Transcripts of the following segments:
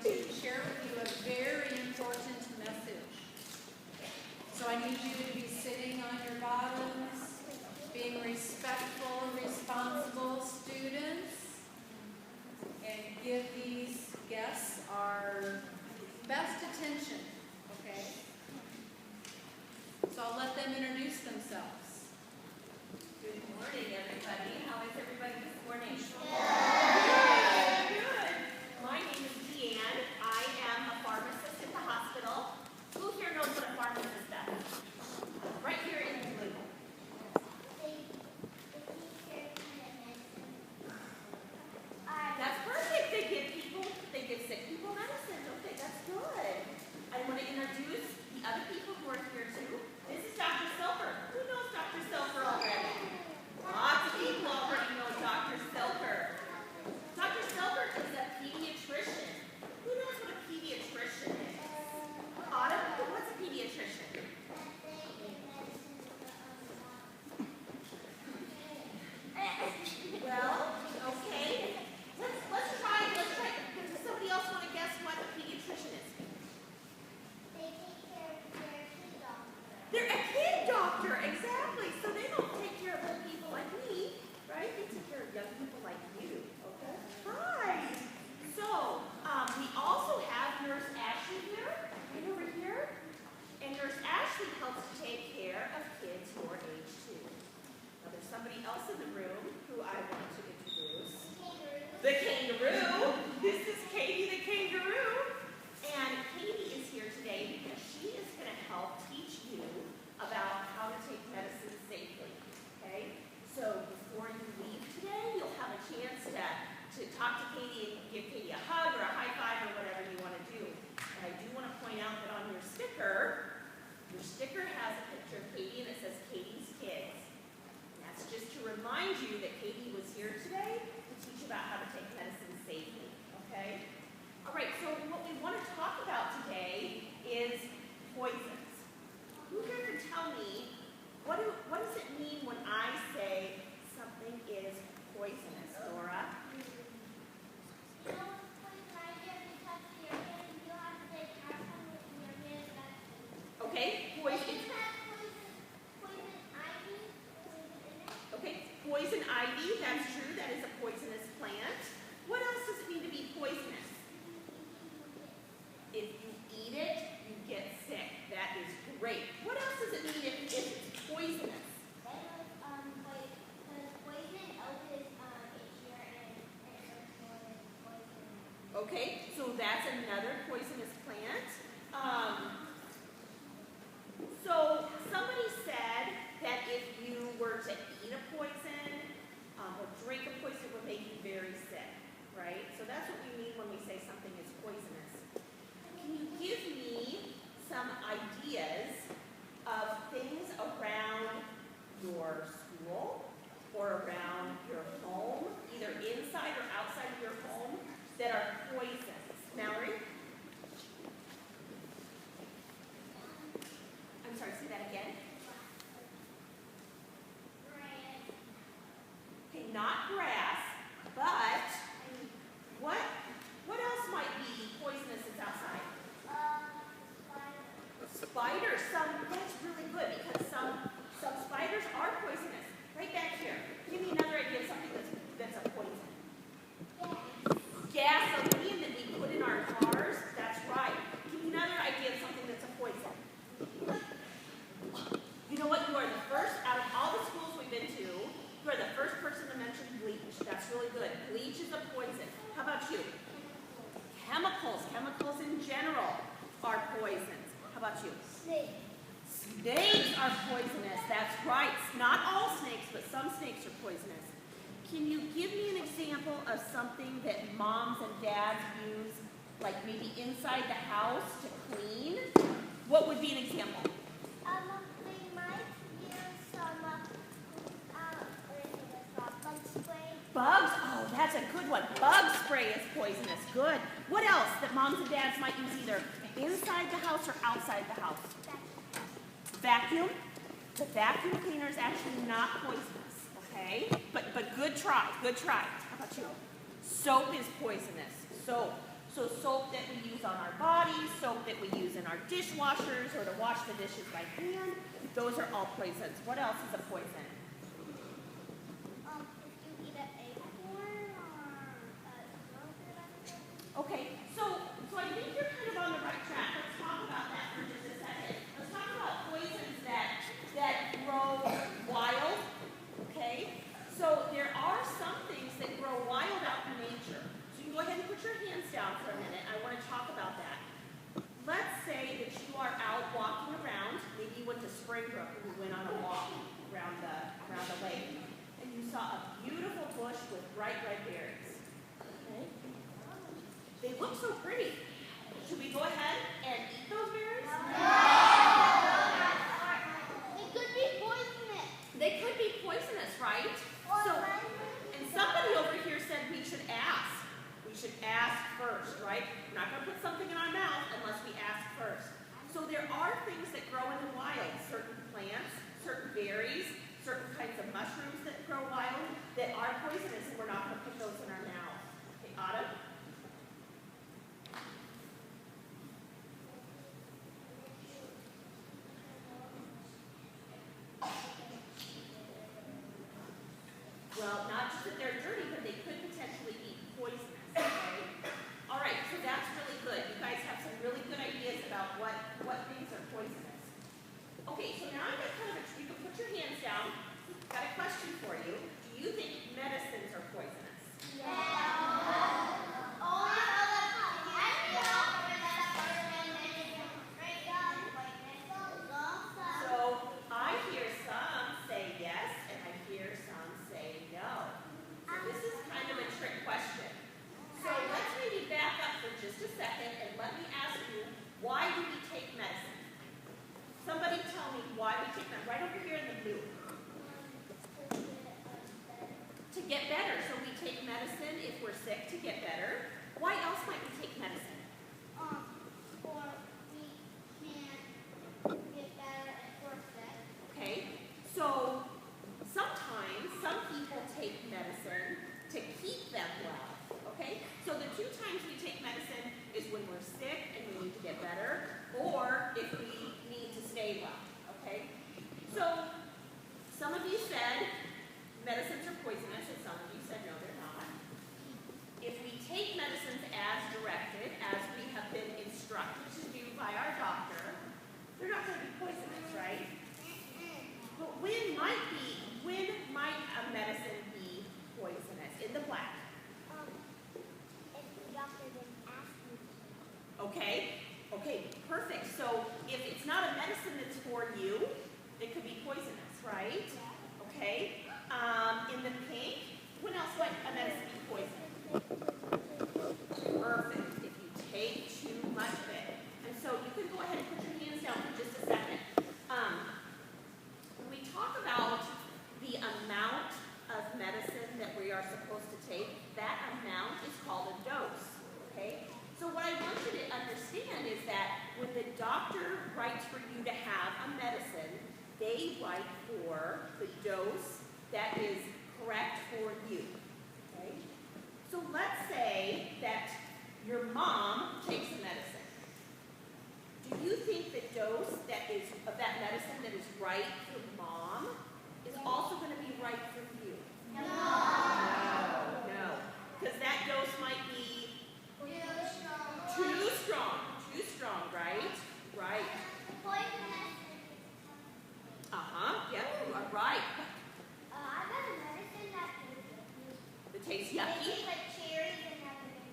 to share with you a very important message. So I need you to be sitting on your bottoms, being respectful, responsible students, and give these guests our best attention, okay? So I'll let them introduce themselves. Good morning, everybody. How is everybody this morning? Good. My name is Deanne. I am a pharmacist at the hospital. Who here knows what a pharmacist does? Right here in the blue. That's perfect. They give sick people medicine. Okay, that's good. I want to introduce the other people who are here too. This is Dr. Silver. Who knows Dr. Silver already? Lots of people already know Dr. Silver. Dr. Silver is a pediatrician. Who knows what a pediatrician is? Autumn, what's a pediatrician? Well, okay. Let's try. Does somebody else want to guess what a pediatrician is? They take care of their kid doctor. They're a kid doctor, exactly. So they don't take care of little people like me, right? They take care of young people like you. Okay. Hi. So we also have Nurse Ashley here, right over here, and Nurse Ashley helps take care of kids who are age 2. Now there's somebody else in the room who I want to introduce. The kangaroo. This is Katie the kangaroo. And Katie is here today because she is going to help teach you about how to take medicine safely. Okay? So before you leave today, you'll have a chance to talk to Katie and give Katie a hug or a high five or whatever you want to do. And I do want to point out that on your sticker has a picture of Katie and it says Katie's Kids. And that's just to remind you that Katie was here today to teach you about how to take medicine safely. Okay? All right, so what we want to talk about today is poisons. Who here can tell me what does it mean when I say something is poisonous, Laura? You know, poison idea because your kid, you have to take care of them with your kid. Okay, poison. Poison ivy. Okay, poison ivy, that's true, that is a poisonous plant. What else does it mean to be poisonous? If you eat it, you get sick. That is great. What else does it mean if it's poisonous? Okay, so that's another poisonous plant. So somebody said that if you were to eat a poison or drink a poison, it would make you very sick, right? So that's what we mean when we say something is poisonous. Can you give me some ideas of things around your school or around your home, either inside or outside of your home, that are poisons? Mallory? I'm sorry, say that again. Okay, not grass, but what else might be poisonous that's outside? Spiders. That's really good because some spiders are poisonous. Right back here. Give me another idea of something that's a poison. Gasoline that we put in our cars. That's right. Give me another idea of something that's a poison. You know what? You are the first, out of all the schools we've been to, you are the first person to mention bleach. That's really good. Bleach is a poison. How about you? Chemicals in general are poisons. How about you? Snake. Snakes are poisonous. That's right. Not all snakes, but some snakes are poisonous. Can you give me an example of something that moms and dads use, like maybe inside the house to clean? What would be an example? They might use some bug spray. Bugs? Oh, that's a good one. Bug spray is poisonous. Good. What else that moms and dads might use either inside the house or outside the house? Vacuum? The vacuum cleaner is actually not poisonous, okay? But good try, good try. How about you? Soap is poisonous. Soap. So soap that we use on our bodies, soap that we use in our dishwashers or to wash the dishes by hand, those are all poisons. What else is a poison? If you eat an acorn or Okay, so I think you're kind of on the right track. Let's talk about that for just a second. Let's talk about poisons that grow wild. Okay, so there are some things that grow wild out in nature. So you can go ahead and put your hands down for a minute. I want to talk about that. Let's say that you are out walking around. Maybe you went to Springbrook and you went on a walk around the lake, and you saw a beautiful bush with bright red berries. Okay. They look so pretty. Should we go ahead and eat those berries? it could be poisonous. They could be poisonous, right? So, and somebody over here said we should ask. We should ask first, right? We're not going to put something in our mouth unless we ask first. So there are things that grow in the wild, certain plants, certain berries, certain kinds of mushrooms that grow wild that are poisonous, and we're not going to put those in our mouth. Okay, Autumn? Well, not just that they're dirty, but they could potentially be poisonous, okay? All right, so that's really good. You guys have some really good ideas about what things are poisonous. Okay, so now I've got kind of you can put your hands down. Got a question for you. Do you think medicines are poisonous? So I hear some say yes, and I hear some say no. So this is kind of a trick question. So let's maybe back up for just a second and let me ask you, why do we take medicine? Somebody tell me why we take medicine. Right over here in the blue. To get better. So we take medicine if we're sick to get better. Why else might we take medicine? Or we can get better if we're sick. Okay, so sometimes some people take medicine to keep them well, okay? So the two times we take medicine is when we're sick and we need to get better, or if we need to stay well, okay? So some of you said medicines are poisonous, and some of you said no, they're not. If we take medicines as directed, as we have been instructed to do by our doctor, they're not going to be poisonous, right? But when might a medicine be poisonous? In the black. If the doctor didn't ask me to. Okay, perfect. So if it's not a medicine that's for you, it could be poisonous, right? Okay. In the pink, when else might a medicine be poisonous? Perfect. If you take too much of it. And so you can go ahead and put your hands down for just a second. When we talk about the amount of medicine that we are supposed to take, that amount is called a dose, okay? So what I want you to understand is that when the doctor writes for you to have a medicine, they write for the dose that is correct for you, okay? So let's say that your mom takes a medicine. Do you think the dose that is of that medicine that is right for mom is also going to be right for you? No. No. Because that dose might be too strong, right? Right. Yep, you are right. I got a medicine It tastes that yucky, tastes like cherries and everything.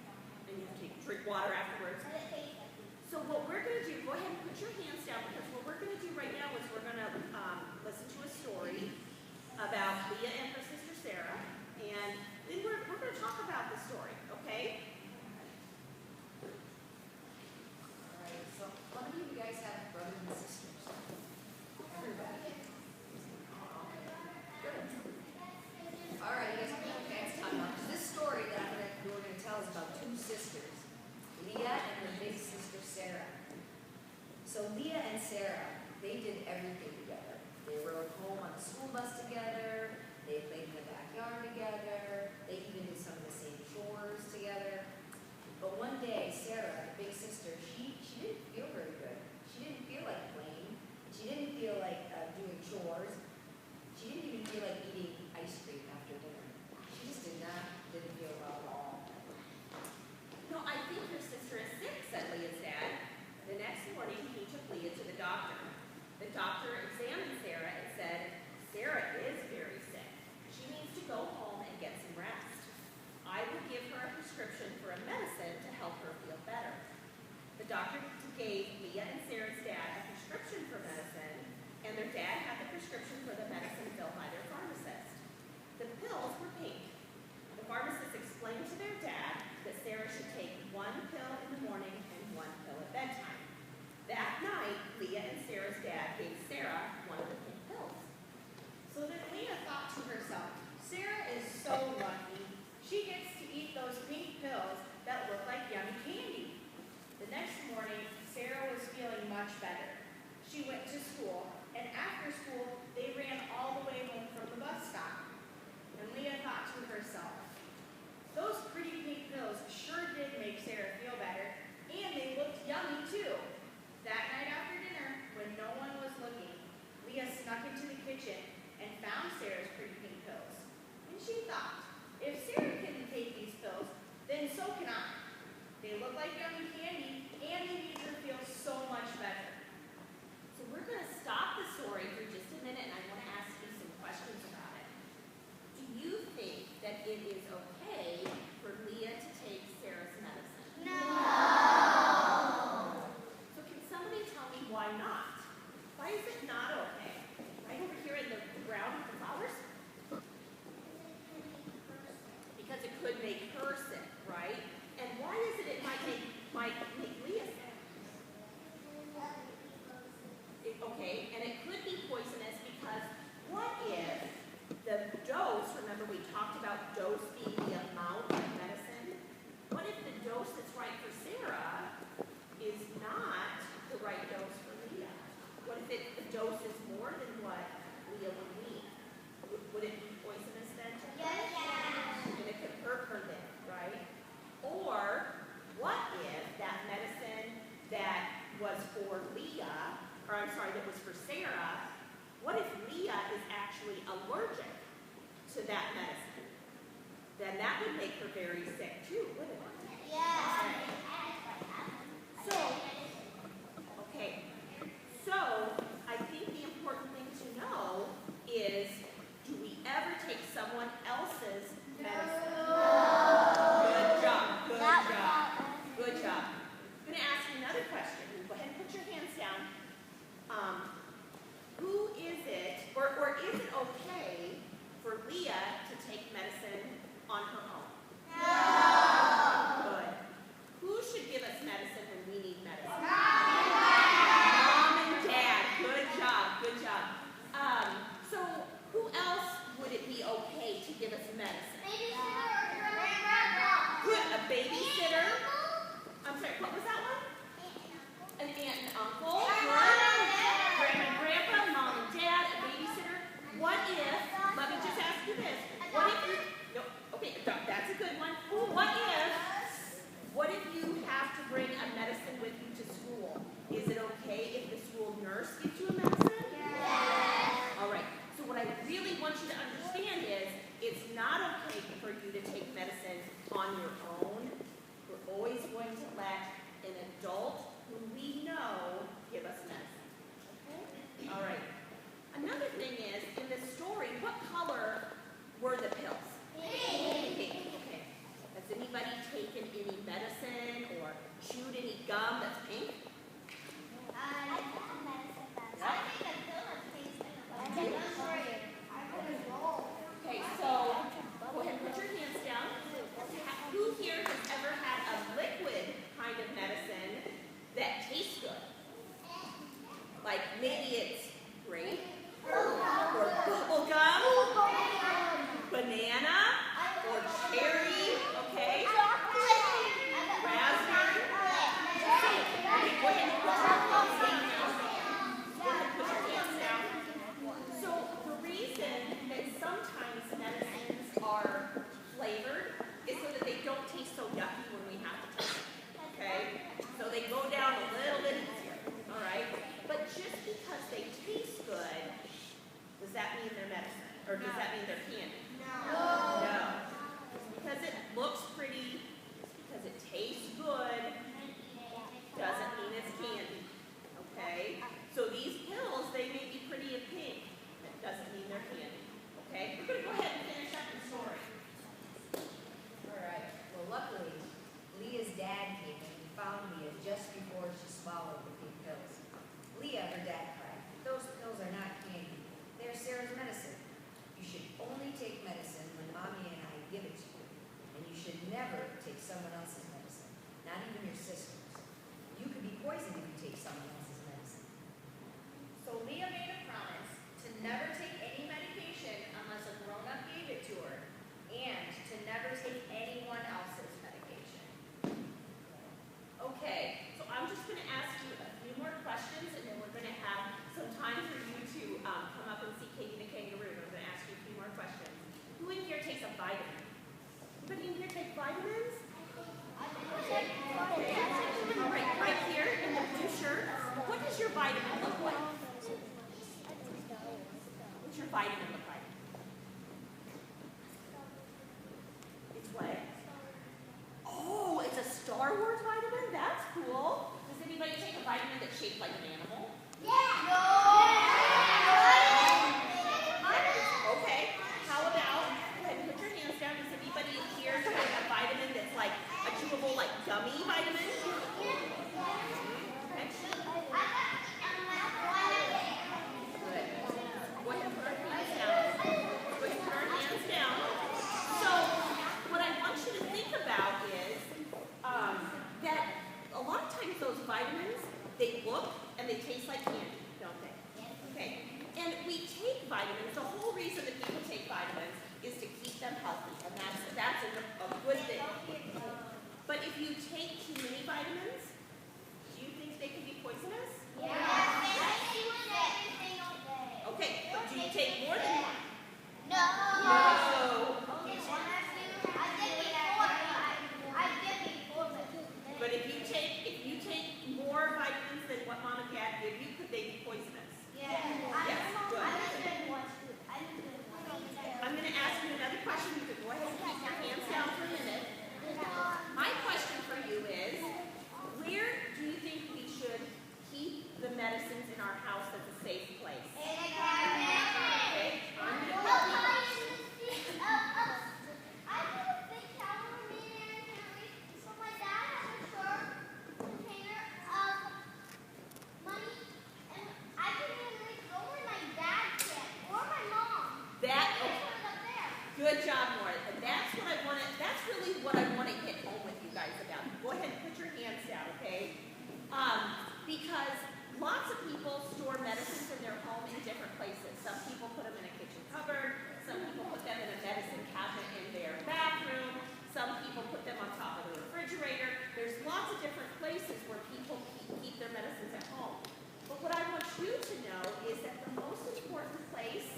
and you have to drink water afterwards. But it tastes like So what we're going to do, go ahead and put your hands down, because what we're going to do right now is we're going to listen to a story about Leah and her sister Sarah, and then we're going to talk about the story, okay? All right, so how many of you guys have brothers and sisters? Everybody? Good. All right, you guys can put your hands down. This story that we're going to tell is about two sisters, Leah and her big sister Sarah. So Leah and Sarah, they did everything together. They rode home on the school bus together. They played in the backyard together. They even did some of the same chores together. But one day, Sarah, the big sister, she didn't feel very good. She didn't feel like playing. She didn't feel like doing chores. She didn't even feel like eating ice cream after dinner. She just didn't feel well at all. No, I think your sister is sick, said Leah's dad. The next morning, he took Leah to the doctor. The doctor examined Sarah and said, Sarah is very sick. She needs to go home and get some rest. I will give her a prescription for a medicine to help her feel better. The doctor gave Leah and Sarah's dad a prescription for medicine, and their dad had the prescription for the medicine filled by their pharmacist. The pills were pink. The pharmacist explained to their dad that Sarah should take one pill in the morning and one pill at bedtime. That night, Leah and Sarah's dad gave Sarah one of the pink pills. So then Leah thought to herself, Sarah is so lucky. She gets to eat those pink pills that look like yummy candy. The next morning, Sarah was feeling much better. She went to school, and after school, they ran all the way home from the bus stop. And Leah thought to herself, those pretty pink pills sure did make Sarah feel better, and they looked yummy too. That night after dinner, when no one was looking, Leah snuck into the kitchen and found Sarah's pretty pink pills. And she thought, if Sarah can take these pills, then so can I. They look like yummy candy, and they made her feel so much better. So we're going to stop the story for just a minute, and I want to ask you some questions about it. Do you think that it is okay for Leah to take Sarah's medicine? No. So can somebody tell me why not? Why is it not okay? Right over here in the ground with the flowers? Because it could make her sick, right? And why is it might make Leah sick? Okay, and it could be poisonous because what if the dose, remember we talked about dose being the amount of medicine, what if the dose that's right for Sarah is not the right dose for Leah? What if the dose is more than what Leah would need? Would it be poisonous then to her? Yes. And it could hurt her then, right? Or what if that medicine that was for Leah, or I'm sorry, that was for Sarah, what if Leah is actually allergic to that medicine? Then that would make her very sick too, wouldn't it? Yes. So, okay. So, I think the important thing to know is, do we ever take someone else's medicine? Good job, good job, good job. I'm going to ask you another question. Go ahead and put your hands down. Who is it, or is it okay for Leah to take medicine on her own? No. Good. Who should give us medicine when we need medicine? Mom and Dad. Good job, good job. So who else would it be okay to give us medicine? Good, a babysitter. I'm sorry, what was that one? An aunt and uncle. Grandma and grandpa, mom and dad, a babysitter. What if, let me just ask you this. What if you, no, okay, that's a good one. What if you have to bring a medicine with you to school? Is it okay if the school nurse gives you a medicine? Yes. All right, so what I really want you to understand is, it's not okay for you to take medicine on your own. We're always going to let an adult who we know give us medicine. Okay? All right. Another thing is, in this story, what color were the pills? Pink. Okay. Has anybody taken any medicine or chewed any gum that's pink? Okay, so go ahead and put your hands down. Who here has ever had a liquid kind of medicine that tastes good? Like maybe it's grape or bubble gum, banana or cherry, okay? Raspberry. that's cool. Does anybody take a vitamin that's shaped like an animal? Okay. How about, go ahead and put your hands down. Does anybody here take a vitamin that's like a chewable, like gummy vitamin? Okay. Good. Go ahead and put our hands down. Go ahead and put our hands down. So, what I want you to think about is that a lot of times those vitamins, they look and they taste like candy, don't they? Okay. And we take vitamins, the whole reason that people take vitamins is to keep them healthy, and that's a good thing. But if you take too many vitamins, do you think they can be poisonous? Okay, but do you take more than one? No. But if you take more vitamins than what mom and dad give you, could they be poisonous? Yes, good. I'm going to ask you another question. You can go ahead and keep your hands down for a minute. My question for you is, where do you think we should keep the medicines in our house that's a safe place? Okay, I'm going to Good job, Nora. And that's really what I want to hit home with you guys about. Go ahead and put your hands down, okay? Because lots of people store medicines in their home in different places. Some people put them in a kitchen cupboard. Some people put them in a medicine cabinet in their bathroom. Some people put them on top of the refrigerator. There's lots of different places where people keep their medicines at home. But what I want you to know is that the most important place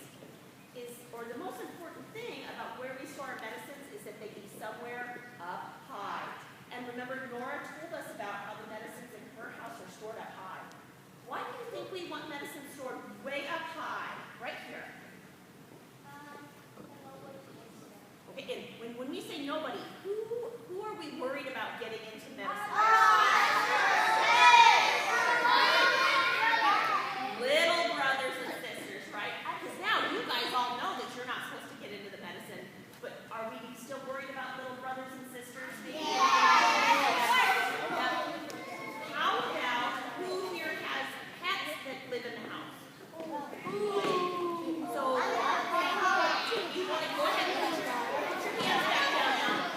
or the most important thing about where we store our medicines is that they be somewhere up high. And remember, Nora told us about how the medicines in her house are stored up high. Why do you think we want medicine stored way up high? Right here. Okay, and when we say nobody, who are we worried about getting into medicine? Little brothers and sisters, right? Because now you guys all know that you're not supposed to get into the medicine, but are we still worried about little brothers and sisters? How about who here has pets that live in the house? So, you want to go ahead and put your hands back down now.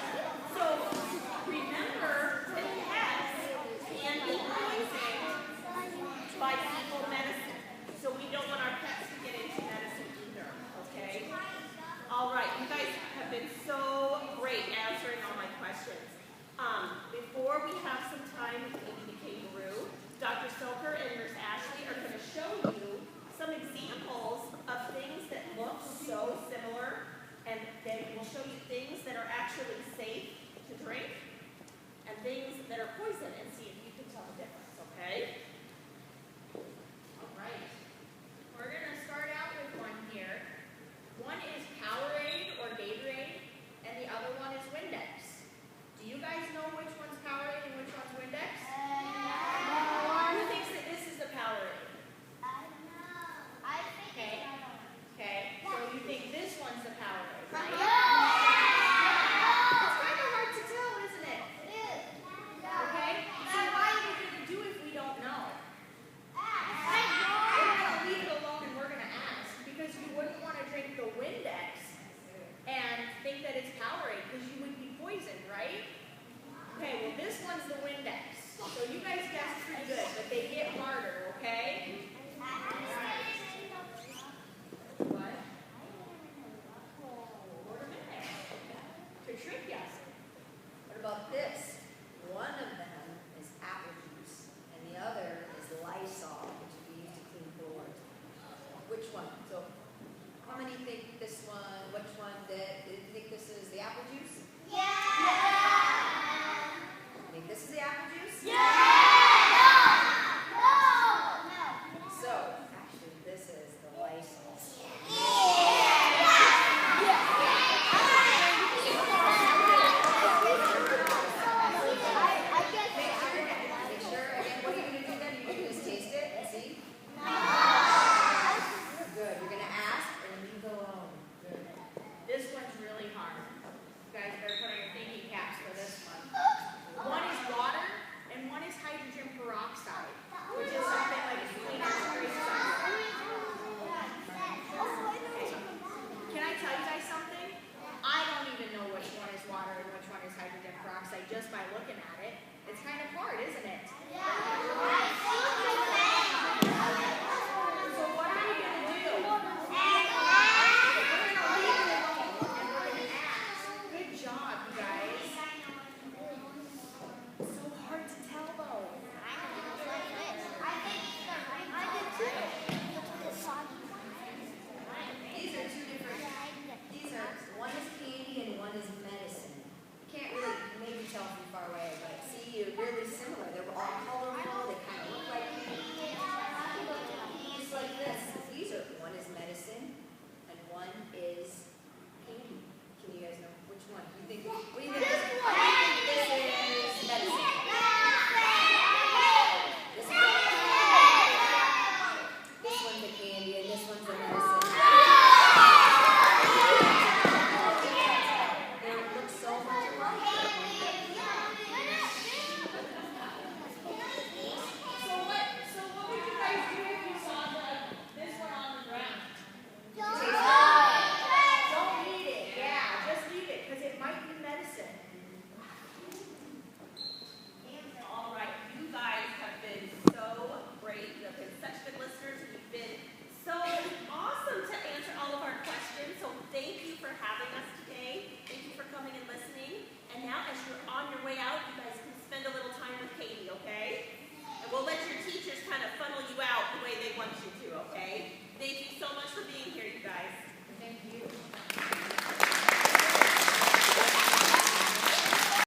So, remember that pets can be poisoned by people medicine. So we don't want our pets to get into medicine either, okay? All right, you guys have been so great answering all my questions. Before we have some time with Amy the kangaroo, Dr. Stoker and Nurse Ashley are going to show you some examples of things that look so similar, and they will show you things that are actually safe to drink and things that are poison, and see if you can tell the difference, okay? All right. We're going to start out with one here. One is Powerade or Gatorade, and the other one is Windex. Do you guys know which one's Powerade and which one's Windex? Who thinks that this is the Powerade? Okay, so you think this one's the Powerade, right? It's kind of hard to tell, isn't it? Okay? So what are we going to do if we don't know? We're going to leave it alone and we're going to ask, because you wouldn't want to drink the Windex and think that it's Powerade, because you would be poisoned, right? Okay, well this one's the Windex. So you guys guessed pretty good, but they get harder, okay? What? More to minute. To trick you. What about this? One of them is apple juice, and the other is Lysol, which we use to clean floors. Which one? So, how many think this one? Which one did you think this is the apple juice? Think this is the apple juice?